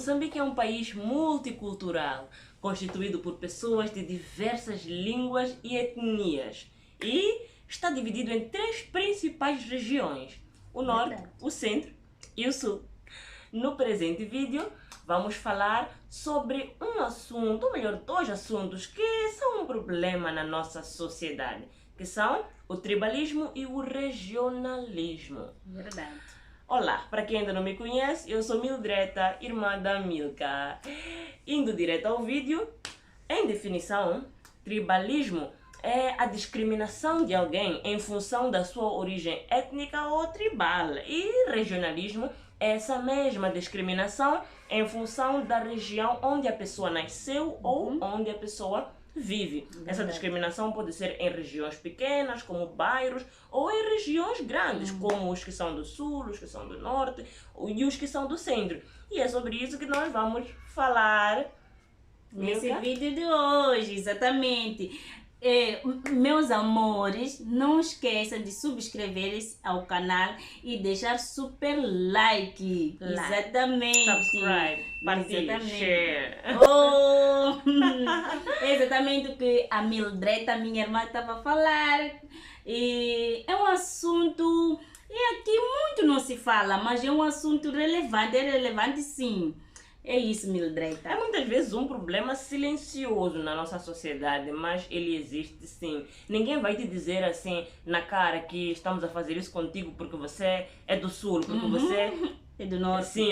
Moçambique é um país multicultural, constituído por pessoas de diversas línguas e etnias, e está dividido em três principais regiões: o norte, Verdade. o centro e o sul. No presente vídeo, vamos falar sobre um assunto, ou melhor, dois assuntos que são um problema na nossa sociedade, que são o tribalismo e o regionalismo. Verdade. Olá, para quem ainda não me conhece, eu sou Mildreta, irmã da Milka. Indo direto ao vídeo, em definição, tribalismo é a discriminação de alguém em função da sua origem étnica ou tribal. E regionalismo é essa mesma discriminação em função da região onde a pessoa nasceu ou onde a pessoa vive. Essa discriminação pode ser em regiões pequenas, como bairros, ou em regiões grandes, como os que são do sul, os que são do norte e os que são do centro. E é sobre isso que nós vamos falar Nesse Milka? vídeo de hoje, exatamente. Meus amores, não esqueçam de subscrever-se ao canal e deixar super like. Exatamente. Subscribe, partilhe, Exatamente. share. Oh! Exatamente o que a Mildreta, minha irmã, estava a falar. E é um assunto, e aqui muito não se fala, mas é um assunto relevante, é relevante sim. É isso, Mildreta. É muitas vezes um problema silencioso na nossa sociedade, mas ele existe sim. Ninguém vai te dizer assim na cara que estamos a fazer isso contigo porque você é do sul, porque você É do norte. sim,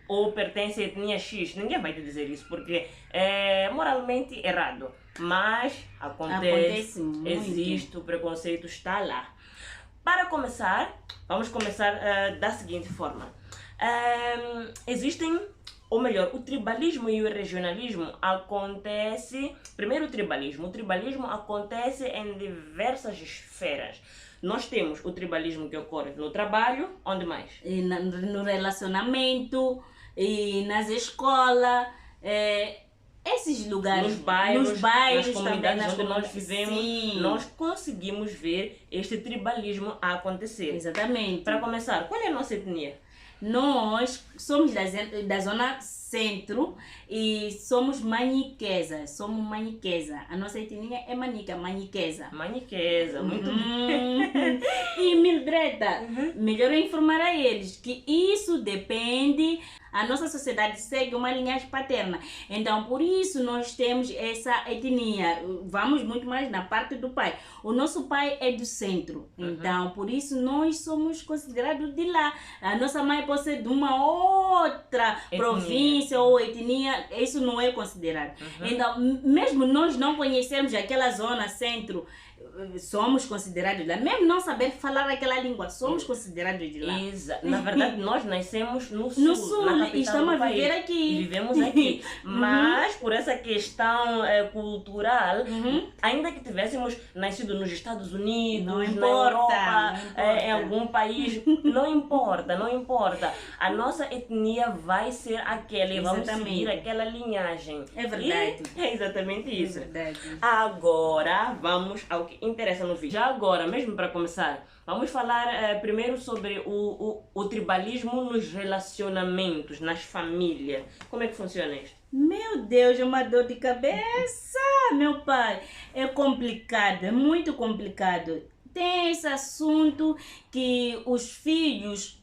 ou pertence à etnia X. Ninguém vai te dizer isso porque é moralmente errado. Mas acontece muito. existe, o preconceito está lá. Para começar, vamos começar da seguinte forma. Existem, ou melhor, o tribalismo e o regionalismo acontece. Primeiro o tribalismo acontece em diversas esferas. Nós temos o tribalismo que ocorre no trabalho, onde mais? E no relacionamento, e nas escolas, esses lugares. Nos bairros, nas também, comunidades nas onde nós comunidades. vivemos, Sim. nós conseguimos ver este tribalismo a acontecer. Exatamente. Para começar, qual é a nossa etnia? Nós somos da zona centro e somos maniquesas. Somos maniquesa. A nossa etnia é manica, maniquesa. Maniquesa, muito bem. E Mildreta, melhor eu informar a eles que isso depende. A nossa sociedade segue uma linhagem paterna. Então, por isso nós temos essa etnia. Vamos muito mais na parte do pai. O nosso pai é do centro. Então, por isso nós somos considerados de lá. A nossa mãe pode ser de uma outra província ou etnia. Isso não é considerado. Então, mesmo nós não conhecermos aquela zona centro, somos considerados de lá. Mesmo não saber falar aquela língua, somos considerados de lá. Na verdade, nós nascemos no sul, No sul, na capital e estamos do a país, viver aqui. e vivemos aqui. Mas por essa questão cultural, ainda que tivéssemos nascido nos Estados Unidos, Não na importa, Europa, não importa. em algum país, não importa, não importa. A nossa etnia vai ser aquela e vamos Exatamente. seguir aquela linhagem. É verdade. E é exatamente isso. É verdade. Agora vamos ao que interessa no vídeo. Já agora, mesmo para começar, vamos falar primeiro sobre o tribalismo nos relacionamentos, nas famílias. Como é que funciona isso? Meu Deus, é uma dor de cabeça, meu pai. É complicado, é muito complicado. Tem esse assunto que os filhos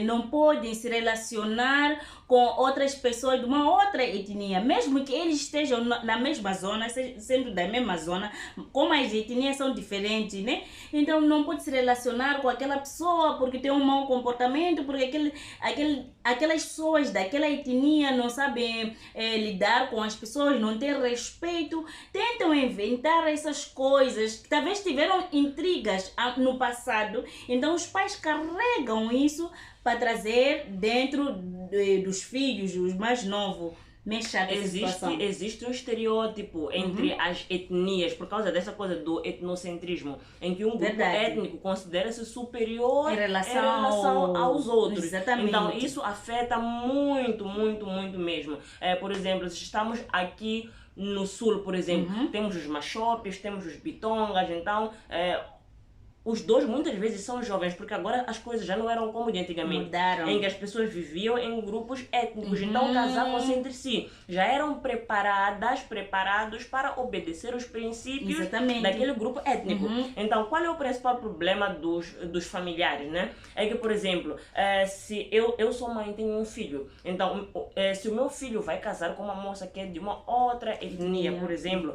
não podem se relacionar com outras pessoas de uma outra etnia, mesmo que eles estejam na mesma zona, sendo da mesma zona, como as etnias são diferentes, né? Então não pode se relacionar com aquela pessoa porque tem um mau comportamento, porque aquelas pessoas daquela etnia não sabem lidar com as pessoas, não têm respeito, tentam inventar essas coisas, que talvez tiveram intrigas no passado, então os pais carregam isso para trazer dentro dos filhos, os mais novos. Existe um estereótipo entre as etnias por causa dessa coisa do etnocentrismo, em que um grupo étnico considera-se superior em relação aos outros. Exatamente. Então isso afeta muito, muito, muito mesmo. Por exemplo, se estamos aqui no sul, por exemplo, temos os machopes, temos os bitongas, então os dois muitas vezes são jovens, porque agora as coisas já não eram como de antigamente. Mudaram. Em que as pessoas viviam em grupos étnicos, então casavam-se entre si. Já eram preparados para obedecer os princípios Exatamente. daquele grupo étnico. Então, qual é o principal problema dos familiares, né? É que, por exemplo, se eu sou mãe e tenho um filho, então, se o meu filho vai casar com uma moça que é de uma outra etnia, por exemplo,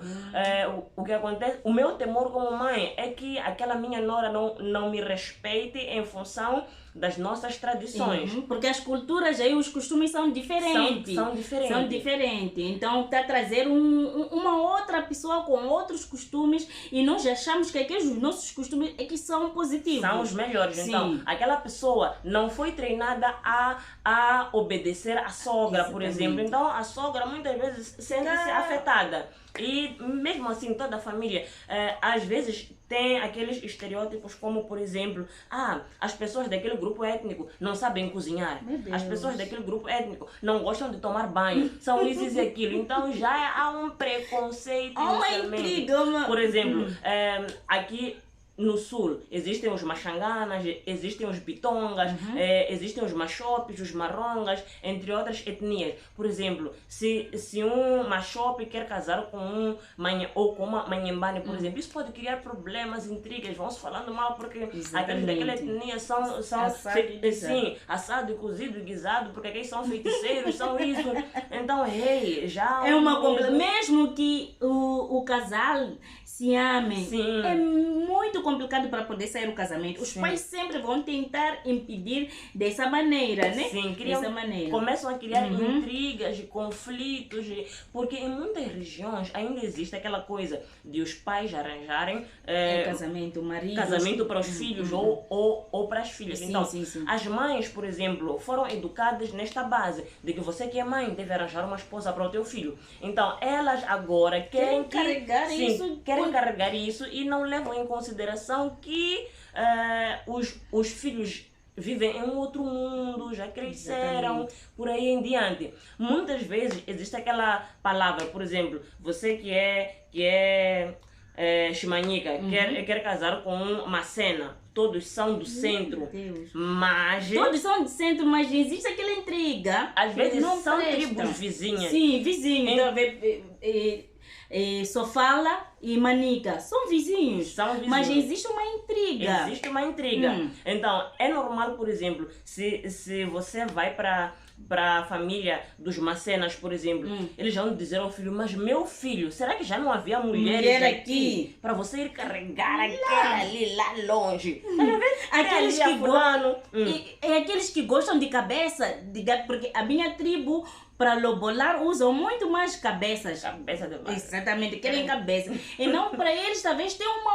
o que acontece, o meu temor como mãe é que aquela minha nora não me respeite em função das nossas tradições. Porque as culturas e os costumes são diferentes. São diferentes. São diferentes. Então está a trazer uma outra pessoa com outros costumes e nós achamos que aqueles nossos costumes é que são positivos. São os melhores. Sim. Então, aquela pessoa não foi treinada a obedecer à sogra, por exemplo. Então, a sogra muitas vezes sente-se afetada. E mesmo assim, toda a família, às vezes, tem aqueles estereótipos como, por exemplo, as pessoas daquele grupo étnico não sabem cozinhar. As pessoas daquele grupo étnico não gostam de tomar banho. São isso e aquilo. Então, já há um preconceito. Uma intriga. Por exemplo, aqui no sul existem os machanganas, existem os bitongas, existem os machopes, os marrongas, entre outras etnias. Por exemplo, se um machope quer casar com um ou com uma manhembane, por exemplo, isso pode criar problemas, intrigas, vão se falando mal porque aqueles daquela etnia são assado e cozido e guisado, porque aqueles são feiticeiros, são isso. Então, já é uma mesmo que o casal se ame, é muito complicado para poder sair o casamento. Os pais sempre vão tentar impedir dessa maneira, né? Sim, dessa maneira. Começam a criar intrigas, conflitos, porque em muitas regiões ainda existe aquela coisa de os pais arranjarem casamento para os filhos ou para as filhas. Sim, então, sim. as mães, por exemplo, foram educadas nesta base de que você que é mãe deve arranjar uma esposa para o teu filho. Então, elas agora querem carregar isso e não levam em consideração que os filhos vivem em um outro mundo, já cresceram, por aí em diante. Muitas vezes existe aquela palavra, por exemplo, você que é chimanhica, quer casar com uma cena. Todos são do centro, mas... Todos são do centro, mas existe aquela intriga. Às vezes não são prestam. tribos vizinhas. Sim, vizinhos. Sofala e Manica são vizinhos, mas existe uma intriga. Existe uma intriga. Então, é normal, por exemplo, se você vai para a família dos macenas, por exemplo, eles vão dizer ao filho, mas meu filho, será que já não havia mulher aqui para você ir carregar aquela ali lá longe? Aqueles aqueles que gostam de cabeça, porque a minha tribo para lobolar usam muito mais cabeças. Cabeça de vaca. Exatamente, querem cabeça. E não para eles, talvez tenham uma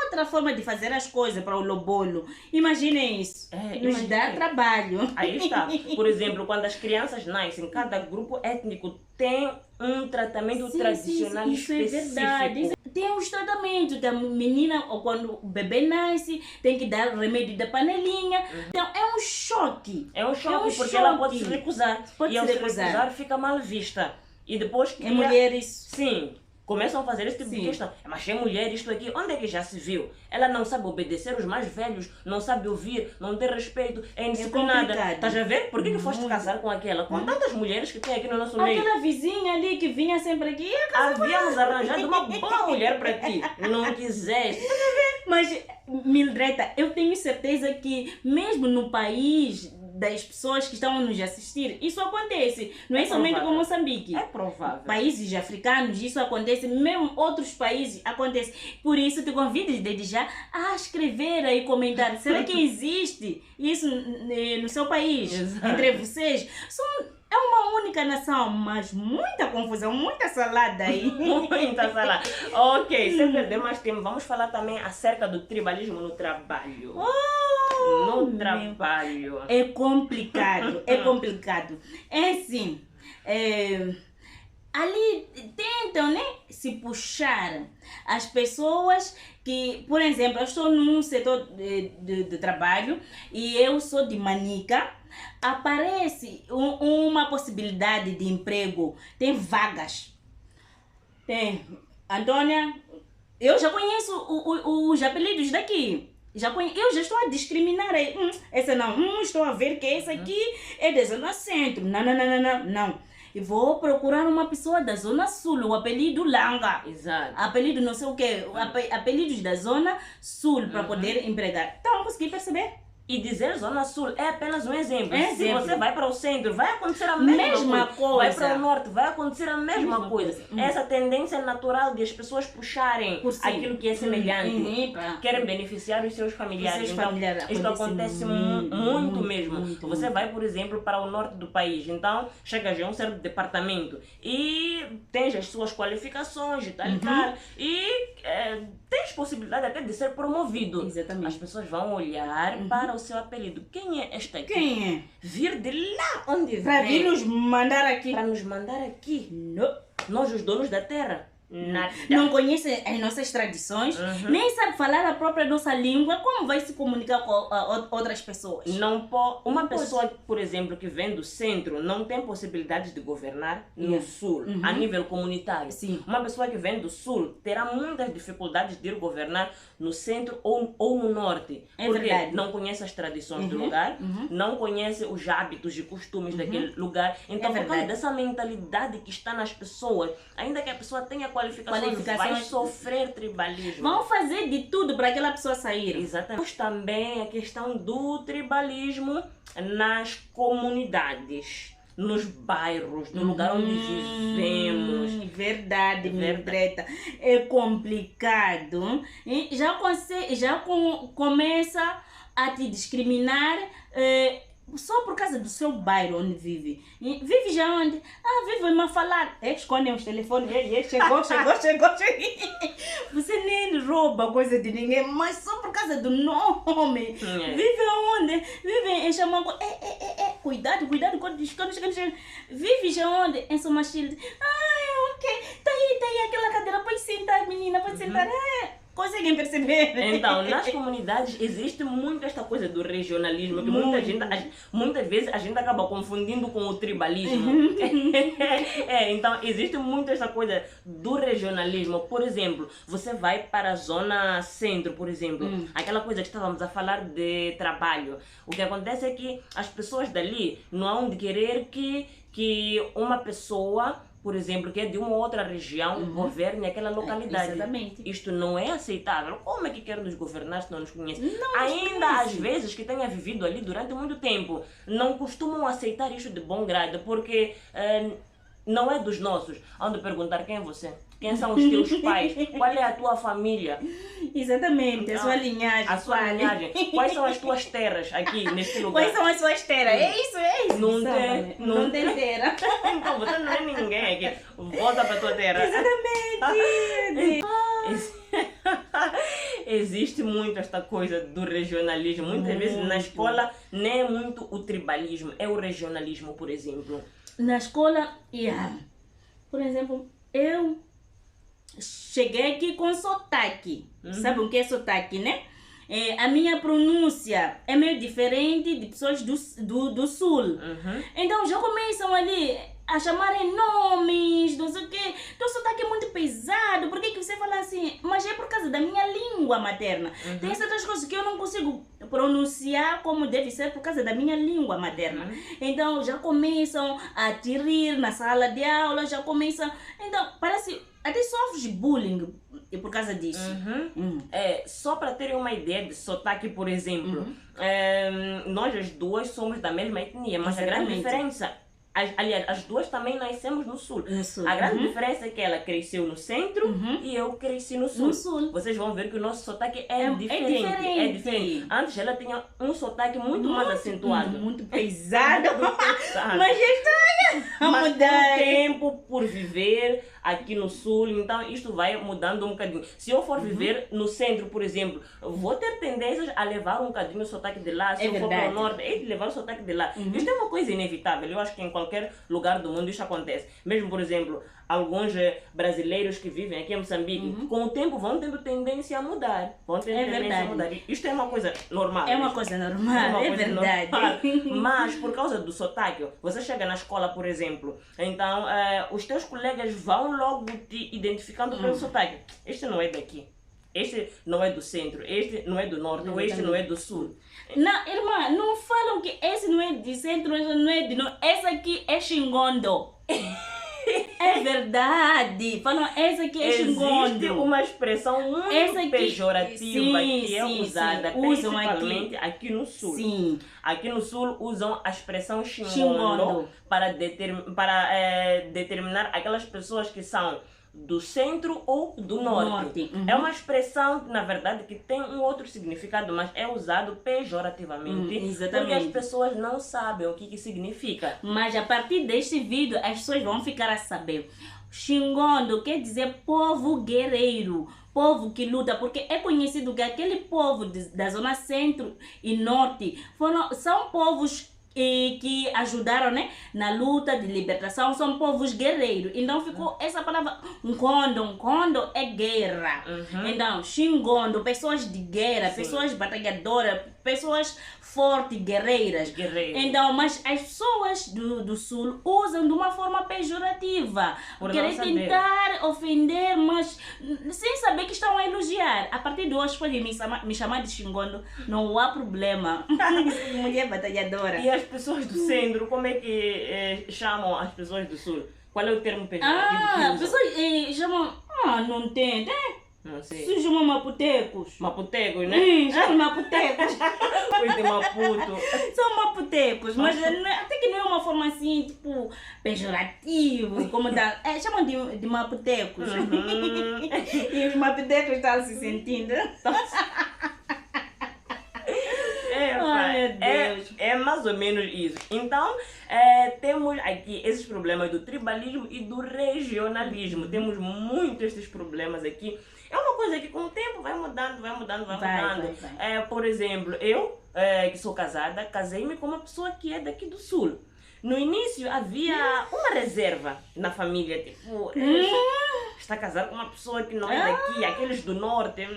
outra forma de fazer as coisas para o lobolo. Imaginem isso. Nos dá trabalho. Aí está. Por exemplo, quando as crianças nascem, cada grupo étnico tem um tratamento tradicional específico. Isso é verdade. Tem os tratamentos da menina, ou quando o bebê nasce, tem que dar remédio da panelinha. Então é um choque. É um choque porque ela pode se recusar. E ao se recusar fica mal vista. E depois que mulheres. Sim. Começam a fazer esse tipo de questão. Mas é mulher isto aqui, onde é que já se viu? Ela não sabe obedecer os mais velhos, não sabe ouvir, não tem respeito, é indisciplinada. Estás a ver? Por que foste casar com aquela? Com tantas mulheres que tem aqui no nosso meio. Aquela vizinha ali que vinha sempre aqui. Havíamos arranjado uma boa mulher para ti. Não quiseste. Mas, Mildreta, eu tenho certeza que mesmo no país das pessoas que estão a nos assistir, isso acontece. Não é somente com Moçambique. É provável. Países africanos, isso acontece. Mesmo outros países, acontece. Por isso, te convido desde já a escrever e comentar. Será que existe isso no seu país? Exato. Entre vocês? É uma única nação, mas muita confusão, muita salada aí. Muita salada. Ok, sem perder mais tempo, vamos falar também acerca do tribalismo no trabalho. No trabalho. É complicado, é complicado. É assim, ali tentam, né, se puxar as pessoas que, por exemplo, eu estou num setor de trabalho e eu sou de Manica. Aparece uma possibilidade de emprego, tem vagas. Tem, Antônia, eu já conheço os apelidos daqui. eu já estou a discriminar aí. Essa não, estou a ver que essa aqui é da Zona Centro. Não. Eu vou procurar uma pessoa da Zona Sul, o apelido Langa. Exato. Apelido não sei o quê, apelidos da Zona Sul para poder empregar. Então, consegui perceber? E dizer Zona Sul é apenas um exemplo. É Se exemplo. você vai para o centro, vai acontecer a mesma coisa. Vai para o norte, vai acontecer a mesma coisa. Essa tendência natural de as pessoas puxarem aquilo que é semelhante. Querem beneficiar os seus familiares. Então, isto acontece muito mesmo. Você vai, por exemplo, para o norte do país. Então, chegas a um certo departamento e tens as suas qualificações e tal e tal. E tens possibilidade até de ser promovido. Exatamente. As pessoas vão olhar para o seu apelido. Quem é esta aqui? Quem é? Vir de lá onde vem. Para vir nos mandar aqui. Para nos mandar aqui. Não. Nós, os donos da terra. Nada. Não conhece as nossas tradições, nem sabe falar a própria nossa língua, como vai se comunicar com outras pessoas? Uma pessoa, por exemplo, que vem do centro, não tem possibilidade de governar no sul, a nível comunitário. Sim. Uma pessoa que vem do sul terá muitas dificuldades de ir governar no centro ou no norte. Porque verdade. não conhece as tradições do lugar, não conhece os hábitos e costumes daquele lugar. Então, por causa dessa mentalidade que está nas pessoas, ainda que a pessoa tenha qualificações, vai sofrer tribalismo. Vão fazer de tudo para aquela pessoa sair. Exatamente. Temos também a questão do tribalismo nas comunidades, nos bairros, no lugar onde vivemos. Verdade, Mildreta. É complicado. Já começa a te discriminar só por causa do seu bairro onde vive. Vive já onde? Vive em Mafalar. Escondem os telefones. Chegou. Você nem rouba coisa de ninguém, mas só por causa do nome. Vive onde? Vive em Xamango. Cuidado quando chega. Vive já onde? Em Somachilde. Ok. Tá aí aquela cadeira. Pode sentar, menina, pode sentar. Conseguem perceber? Então, nas comunidades existe muito esta coisa do regionalismo, que muitas vezes a gente acaba confundindo com o tribalismo. Então, existe muito esta coisa do regionalismo. Por exemplo, você vai para a zona centro, por exemplo, aquela coisa que estávamos a falar de trabalho. O que acontece é que as pessoas dali não hão de querer que uma pessoa, por exemplo, que é de uma outra região, governe aquela localidade. Exatamente. Isto não é aceitável. Como é que quer nos governar se não nos conhece? Não Ainda conhece. às vezes que tenha vivido ali durante muito tempo, não costumam aceitar isto de bom grado, porque não é dos nossos. Hão de perguntar quem é você? Quem são os teus pais? Qual é a tua família? Exatamente, a sua linhagem. A sua linhagem. Quais são as tuas terras aqui neste lugar? Quais são as suas terras? É isso. Não tem terra. Então você não é ninguém aqui. Volta para a tua terra. Exatamente. Existe muito esta coisa do regionalismo. Muitas vezes na escola nem é muito o tribalismo, é o regionalismo, por exemplo. Na escola, por exemplo, eu cheguei aqui com sotaque. Sabe o que é sotaque, né? A minha pronúncia é meio diferente de pessoas do sul. Então já começam ali a chamarem nomes, não sei o quê. Então o sotaque é muito pesado. Por que você fala assim? Mas é por causa da minha língua materna. Tem certas coisas que eu não consigo pronunciar como deve ser por causa da minha língua materna. Então já começam a te rir na sala de aula, já começam... Então parece... Até sofres bullying por causa disso. Só para terem uma ideia de sotaque, por exemplo, nós as duas somos da mesma etnia, mas a grande diferença... Aliás, as duas também nascemos no sul. A grande diferença é que ela cresceu no centro e eu cresci no sul. Vocês vão ver que o nosso sotaque é diferente. Antes ela tinha um sotaque muito mais acentuado. Muito pesado. Mas já está a mudar. Com o tempo, por viver aqui no sul, então isto vai mudando um bocadinho. Se eu for viver no centro, por exemplo, vou ter tendências a levar um bocadinho o sotaque de lá. Se eu for para o norte, é de levar o sotaque de lá. Isto é uma coisa inevitável. Eu acho que em qualquer lugar do mundo isso acontece. Mesmo, por exemplo, alguns brasileiros que vivem aqui em Moçambique, com o tempo vão tendo tendência a mudar. Isto é uma coisa normal. É uma coisa normal, é verdade. Mas por causa do sotaque, você chega na escola, por exemplo, então os teus colegas vão logo te identificando pelo sotaque. Este não é daqui. este não é do centro, este não é do norte, ou este não é do sul. Não, irmã, não falam que esse não é de centro, esse não é de norte. Esse aqui é Xingondo. É verdade. Falam, esse aqui é Xingondo. Existe uma expressão muito pejorativa que é usada usam principalmente aqui no sul. Sim. Aqui no sul usam a expressão Xingondo Xingondo. para determinar aquelas pessoas que são do centro ou do norte. Uhum. É uma expressão, na verdade, que tem um outro significado, mas é usado pejorativamente, porque as pessoas não sabem o que significa. Mas a partir deste vídeo, as pessoas vão ficar a saber. Xingondo quer dizer povo guerreiro, povo que luta, porque é conhecido que aquele povo da zona centro e norte são povos que ajudaram, né, na luta de libertação, são povos guerreiros. Então ficou essa palavra Nkondo é guerra. Então, Xingondo, pessoas de guerra, pessoas batalhadoras, pessoas fortes, guerreiras. Então, mas as pessoas do sul usam de uma forma pejorativa, querem tentar ofender, mas sem saber que estão a elogiar. A partir de hoje pode me chamar de Xingondo, não há problema. Mulher batalhadora. E as pessoas do centro, como é que chamam as pessoas do sul? Qual é o termo pejorativo que usam? As pessoas chamam... não tem, não sei. Se chamam maputecos. Maputecos, né? Sim, chamam maputecos. Pois de Maputo. São maputecos, mas até que não é uma forma assim, tipo, pejorativo, como tá. Chamam de maputecos. E os maputecos estão se sentindo. É mais ou menos isso. Então, temos aqui esses problemas do tribalismo e do regionalismo. Temos muitos esses problemas aqui. É uma coisa que com o tempo vai mudando. Vai. Por exemplo, eu, que sou casada, casei-me com uma pessoa que é daqui do sul. No início havia uma reserva na família, tipo, está casado com uma pessoa que não é daqui, aqueles do norte.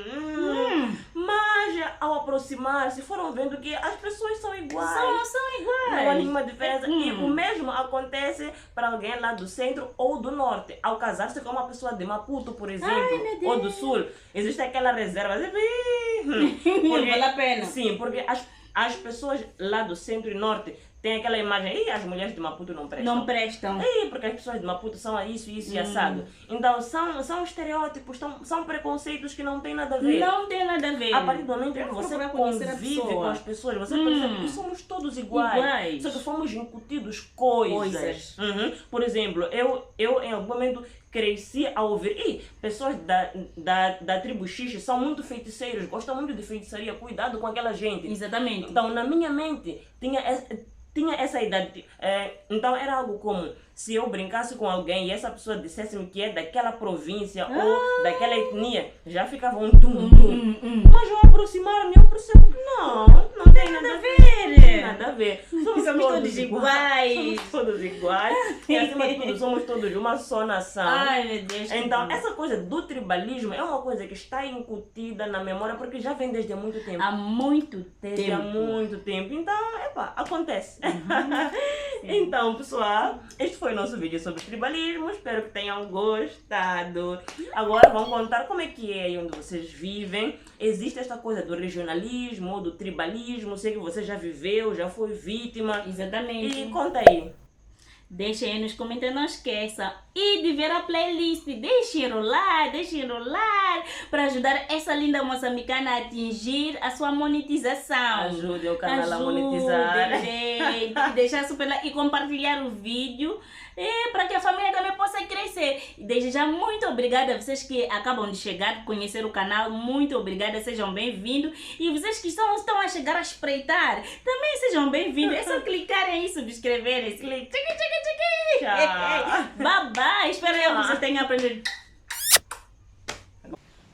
Mas ao aproximar-se foram vendo que as pessoas são iguais. São iguais. Não há nenhuma diferença. E o mesmo acontece para alguém lá do centro ou do norte. Ao casar-se com uma pessoa de Maputo, por exemplo, ou do sul, existe aquela reserva. Porque vale a pena. Sim, porque as pessoas lá do centro e norte tem aquela imagem, as mulheres de Maputo não prestam. Não prestam. Porque as pessoas de Maputo são isso e assado. Então são estereótipos, são preconceitos que não têm nada a ver. Não tem nada a ver. A partir do momento que você convive com as pessoas, você percebe que somos todos iguais. Só que fomos incutidos coisas. Por exemplo, eu em algum momento cresci a ouvir, pessoas da tribo X são muito feiticeiros, gostam muito de feitiçaria, cuidado com aquela gente. Exatamente. Então na minha mente tinha essa idade. Então era algo como se eu brincasse com alguém e essa pessoa dissesse-me que é daquela província ou daquela etnia, já ficava um tum-tum. Mas ao aproximar-me, eu percebo que não tem nada a ver. Nada a ver. Somos todos iguais. Somos todos iguais. E acima de tudo, somos todos uma só nação. Ai, meu Deus. Então, essa coisa do tribalismo é uma coisa que está incutida na memória porque já vem desde há muito tempo. Há muito tempo. Há muito tempo. Então, acontece. Então, pessoal, este foi o nosso vídeo sobre tribalismo. Espero que tenham gostado. Agora vamos contar como é que é aí onde vocês vivem. Existe esta coisa do regionalismo ou do tribalismo. Sei que você já viveu, já foi vítima. Exatamente. E conta aí. Deixem aí nos comentários, não esqueçam. E de ver a playlist, deixem rolar para ajudar essa linda moçambicana a atingir a sua monetização. Ajude o canal a monetizar. Gente, deixar super like e compartilhar o vídeo para que a família também possa crescer. Desde já, muito obrigada a vocês que acabam de chegar, conhecer o canal. Muito obrigada, sejam bem-vindos. E vocês que estão a chegar a espreitar, também sejam bem-vindos. É só clicarem aí, subscreverem. Clique. Bye bye. Espero que você tenha aprendido.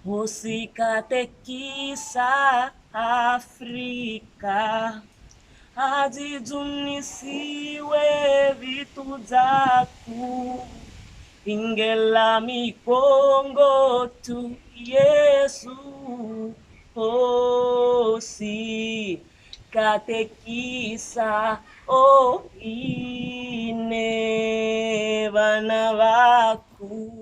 Musikatekisa Afrika Adidunisiwe vitu zaku Ingela mikongo tu Yesu Osi katekisa o ine vana vaku